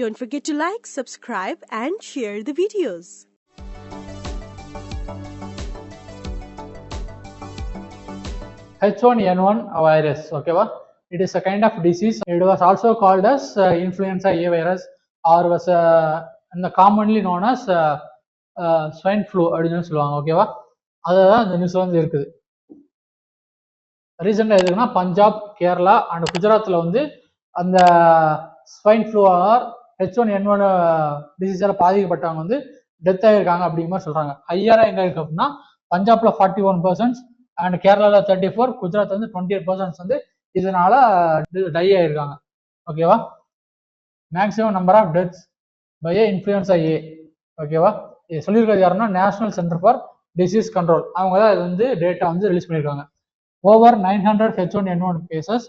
Don't forget to like, subscribe and share the videos. H1N1 virus, okay, it is a kind of disease. It was also called as influenza A virus, or was commonly known as swine flu அப்படின்னு சொல்லுவாங்க. ஓகேவா, அதுதான் இந்த நியூஸ்ல வந்து இருக்குது. ரீசெண்டா எதுக்குன்னா பஞ்சாப், கேரளா அண்ட் குஜராத்ல வந்து அந்த ஸ்வைன் ஃப்ளூ ஆர் H1N1 டிசீஸால பாதிக்கப்பட்டவங்க வந்து டெத் ஆகிருக்காங்க அப்படிங்கிற மாதிரி சொல்றாங்க. ஹையரா எங்க இருக்கு அப்படின்னா பஞ்சாப்ல 41% அண்ட் கேரளால 34, குஜராத் வந்து 28% வந்து இதனால டை ஆயிருக்காங்க. ஓகேவா, maximum number of deaths by influenza A. ஓகேவா, இது சொல்லியிருக்கிறது யாருன்னா national center for disease control. அவங்க தான் இது வந்து டேட்டா வந்து ரிலீஸ் பண்ணியிருக்காங்க. ஓவர் 900 H1N1 கேசஸ்,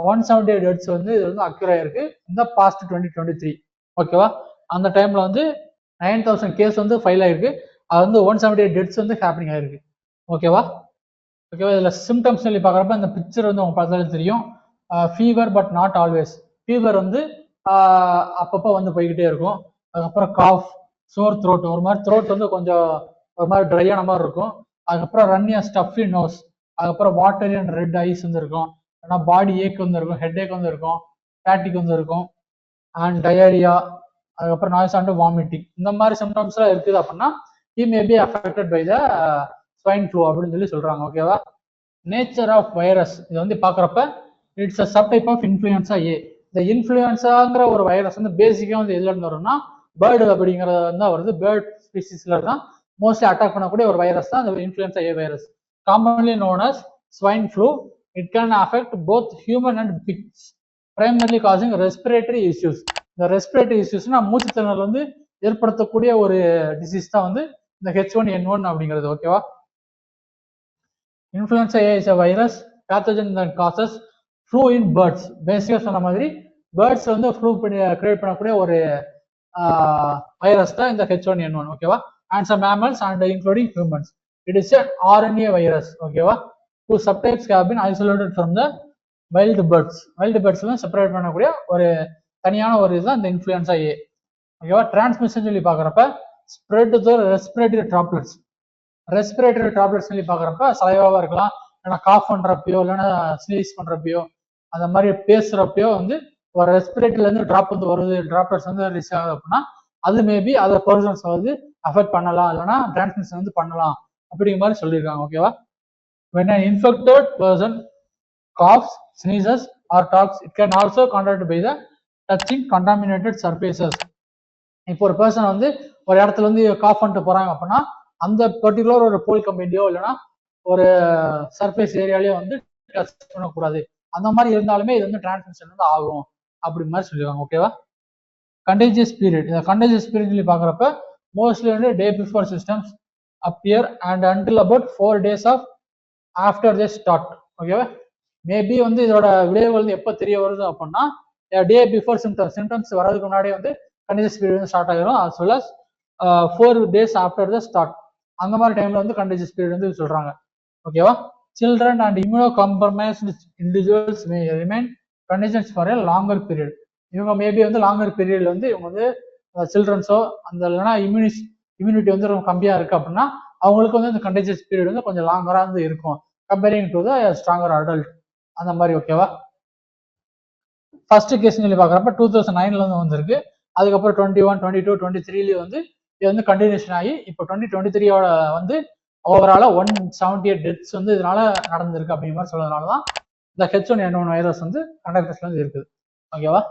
178 டெத்ஸ் வந்து இது வந்து அக்யூர் ஆயிருக்கு இந்த பாஸ்ட் 2023. ஓகேவா, அந்த டைம்ல வந்து 9000 கேஸ் வந்து ஃபைல் ஆயிருக்கு. அது வந்து 178 டெத்ஸ் வந்து ஹேப்பனிங் ஆயிருக்கு. ஓகேவா, இதுல சிம்டம்ஸ் சொல்லி பாக்குறப்ப இந்த பிக்சர் வந்து உங்களுக்கு பார்த்தாலே தெரியும். Fever but not always. Fever வந்து அப்பப்போ வந்து போய்கிட்டே இருக்கும். அதுக்கப்புறம் காஃப், சோர் த்ரோட், ஒரு மாதிரி த்ரோட் வந்து கொஞ்சம் ஒரு மாதிரி ட்ரையான மாதிரி இருக்கும். அதுக்கப்புறம் ரன்னியா ஸ்டஃபி நோஸ், அதுக்கப்புறம் வாட்டரி அண்ட் ரெட் ஐஸ் வந்து இருக்கும். ஏன்னா பாடி ஏக் வந்து இருக்கும், ஹெட் ஏக் வந்து இருக்கும், ஃபேட்டிக் வந்து இருக்கும், அண்ட் டயரியா, அதுக்கப்புறம் நாய்ஸ் அண்ட் வாமிட்டிங். இந்த மாதிரி சிம்டம்ஸ் எல்லாம் இருக்குது அப்படின்னா he may be affected by the swine flu அப்படின்னு சொல்லி சொல்றாங்க. ஓகேவா, நேச்சர் ஆஃப் வைரஸ் இது வந்து பாக்குறப்ப it's a subtype of influenza A. இந்த இன்ஃப்ளூயன்ஸாங்கிற ஒரு வைரஸ் வந்து பேசிக்கா வந்து எதுல இருந்து வரும்னா பேர்டு அப்படிங்கறது தான் வருது. பேர்ட் ஸ்பீசிஸ்ல தான் மோஸ்ட்லி அட்டாக் பண்ணக்கூடிய ஒரு வைரஸ் தான் இந்த influenza A virus, commonly known as swine flu. It can affect both human and pigs, primarily causing respiratory issues. இந்த ரெஸ்பிரேட்டரி இஷ்யூஸ்னா மூச்சு திணறல் வந்து ஏற்படுத்தக்கூடிய ஒரு டிசீஸ் தான் வந்து இந்த H1N1 அப்படிங்கிறது. ஓகேவா, influenza A is a virus pathogen that causes flu in birds. பேசிக்கா சொன்ன மாதிரி பேர்ட்ஸ் வந்து ஃப்ளூ கிரியேட் பண்ணக்கூடிய ஒரு வைரஸ் தான் இந்த H1N1. ஓகேவா, and some mammals and including humans. It is an RNA virus. ஓகேவா, whose subtypes have been isolated from the wild birds. wild birds வந்து செப்பரேட் பண்ணக்கூடிய ஒரு தனியான ஒரு இதுதான் இந்த இன்ஃப்ளூயன்ஸா ஏ. ஓகேவா, டிரான்ஸ்மிஷன் சொல்லி பாக்குறப்ப spread to respiratory droplets. Respiratory droplets சொல்லி பாக்குறப்ப சலைவாவா இருக்கலாம், இல்லைன்னா காஃப் பண்றப்பயோ, இல்லைன்னா ஸ்னீஸ் பண்றப்பயோ, அந்த மாதிரி பேசுறப்பயோ வந்து ஒரு ரெஸ்பிரேட்டரில இருந்து டிராப் வந்து வருது, டிராப்லெட்ஸ் வந்து ரிலீஸ் ஆகுது அப்படின்னா அது மேபி அதர் பர்சன்ஸ் வந்து அஃபெக்ட் பண்ணலாம், இல்லைன்னா டிரான்ஸ்மிஷன் வந்து பண்ணலாம் அப்படிங்கிற மாதிரி சொல்லியிருக்காங்க. ஓகேவா, when an infected person coughs, sneezes or talks, it can also contact by the touching contaminated surfaces. இப்போ ஒரு பர்சன் வந்து ஒரு இடத்துல வந்து காஃப் பண்ணிட்டு போறாங்க அப்படின்னா அந்த பர்டிகுலர் ஒரு போல் கம்பெனியோ இல்லைன்னா ஒரு சர்ஃபேஸ் ஏரியாலயோ வந்து டச் பண்ணக்கூடாது. அந்த மாதிரி இருந்தாலுமே இது வந்து டிரான்ஸ்மிஷன் வந்து ஆகும் அப்படி மாதிரி சொல்லிடுவாங்க. ஓகேவா, கண்டேஜியஸ் பீரியட். இந்த கண்டேஜியஸ் பீரியட் சொல்லி பாக்குறப்ப மோஸ்ட்லி வந்து day before systems appear and until about 4 days of after they start. ஓகேவா, மேபி வந்து இதோட விளைவுகள் வந்து எப்போ தெரிய வருது அப்படின்னா டே பிஃபோர் சிம்டம்ஸ் வர்றதுக்கு முன்னாடியே வந்து கண்டேஜியஸ் பீரியட் வந்து ஸ்டார்ட் ஆகிரும். as well as 4 days after the start. அந்த மாதிரி டைம்ல வந்து கண்டேஜியஸ் பீரியட் வந்து சொல்றாங்க. ஓகேவா, children and immunocompromised individuals may remain conditions for a longer period. இவங்க மேபி வந்து லாங்கர் பீரியட்ல வந்து இவங்க வந்து சில்ட்ரன்ஸோ அந்த இல்லைன்னா இம்யூனிட்டி வந்து ரொம்ப கம்மியா இருக்கு அப்படின்னா அவங்களுக்கு வந்து இந்த கண்டேஜியஸ் பீரியட் வந்து கொஞ்சம் லாங்கரா வந்து இருக்கும் comparing to the stronger adult அந்த மாதிரி. ஓகேவா, ஃபர்ஸ்ட் கேஸ் சொல்லி பாக்குறப்ப 2009ல இருந்து வந்திருக்கு. அதுக்கப்புறம் 21, 22, 23லயும் வந்து இது வந்து கண்டினியூஷன் ஆகி இப்போ 2023 வந்து ஓவராலா 178 டெத்ஸ் வந்து இதனால நடந்திருக்கு அப்படிங்கிற மாதிரி சொல்றதுனாலதான் இந்த H1N1 வைரஸ் வந்து கண்டக்டர்ஸ்ல வந்து இருக்குது. ஓகேவா,